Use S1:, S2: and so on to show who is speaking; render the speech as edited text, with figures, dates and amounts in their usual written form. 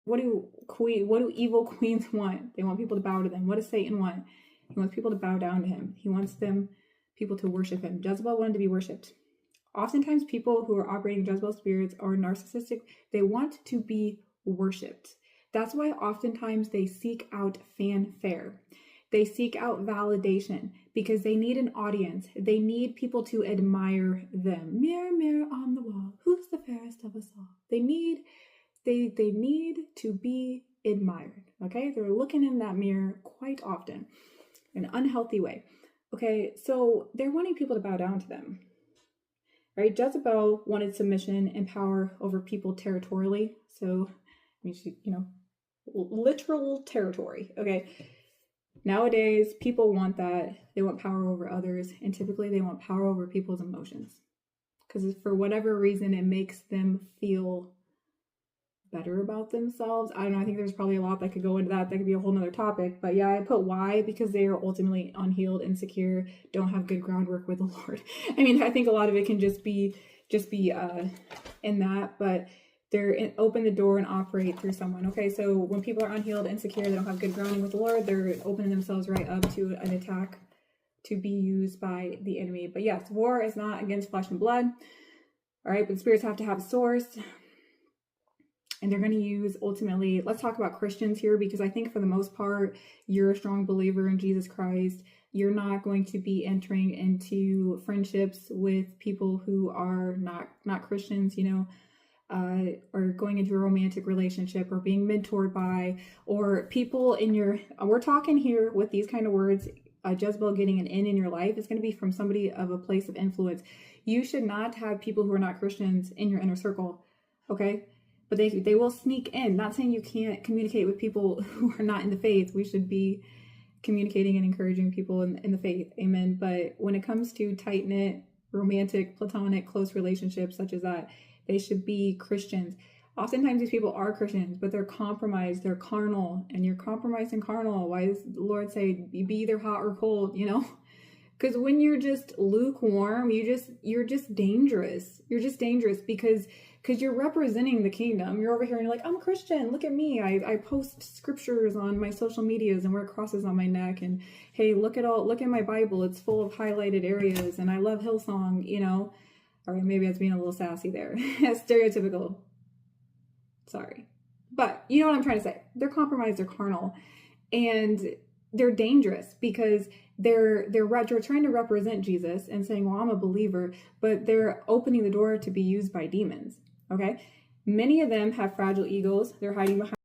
S1: what do evil queens want? They want people to bow to them. What does Satan want? He wants people to bow down to him. He wants people to worship him. Jezebel wanted to be worshipped. Oftentimes people who are operating Jezebel spirits are narcissistic. They want to be worshipped. That's why oftentimes they seek out fanfare. They seek out validation because they need an audience. They need people to admire them. Mirror, mirror on the wall, who's the fairest of us all? They need to be admired, okay? They're looking in that mirror quite often in an unhealthy way, okay? So they're wanting people to bow down to them, right? Jezebel wanted submission and power over people territorially. So, I mean, she, literal territory, okay? Nowadays, people want that. They want power over others, and typically they want power over people's emotions because for whatever reason, it makes them feel better about themselves. I don't know. I think there's probably a lot that could go into that. That could be a whole nother topic. But yeah, I put why because they are ultimately unhealed, insecure, don't have good groundwork with the Lord. I mean, I think a lot of it can just be in that, but they're open the door and operate through someone. Okay, so when people are unhealed, insecure, they don't have good grounding with the Lord, they're opening themselves right up to an attack to be used by the enemy. But yes, war is not against flesh and blood. All right, but spirits have to have a source. And they're going to use, ultimately, let's talk about Christians here, because I think for the most part, you're a strong believer in Jesus Christ. You're not going to be entering into friendships with people who are not Christians, or going into a romantic relationship or being mentored by, or people we're talking here with these kind of words, Jezebel getting an in your life is going to be from somebody of a place of influence. You should not have people who are not Christians in your inner circle, okay? But they will sneak in. Not saying you can't communicate with people who are not in the faith. We should be communicating and encouraging people in the faith. Amen. But when it comes to tight-knit, romantic, platonic, close relationships such as that, they should be Christians. Oftentimes these people are Christians, but they're compromised. They're carnal. And you're compromised and carnal. Why does the Lord say, be either hot or cold, Because when you're just lukewarm, you're just dangerous. You're just dangerous because you're representing the kingdom. You're over here and you're like, I'm a Christian. Look at me. I post scriptures on my social medias and wear crosses on my neck. And hey, look at my Bible. It's full of highlighted areas. And I love Hillsong, Or maybe I was being a little sassy there. Stereotypical. Sorry. But you know what I'm trying to say. They're compromised. They're carnal. And they're dangerous because they're trying to represent Jesus and saying, well, I'm a believer, but they're opening the door to be used by demons. Okay. Many of them have fragile egos. They're hiding behind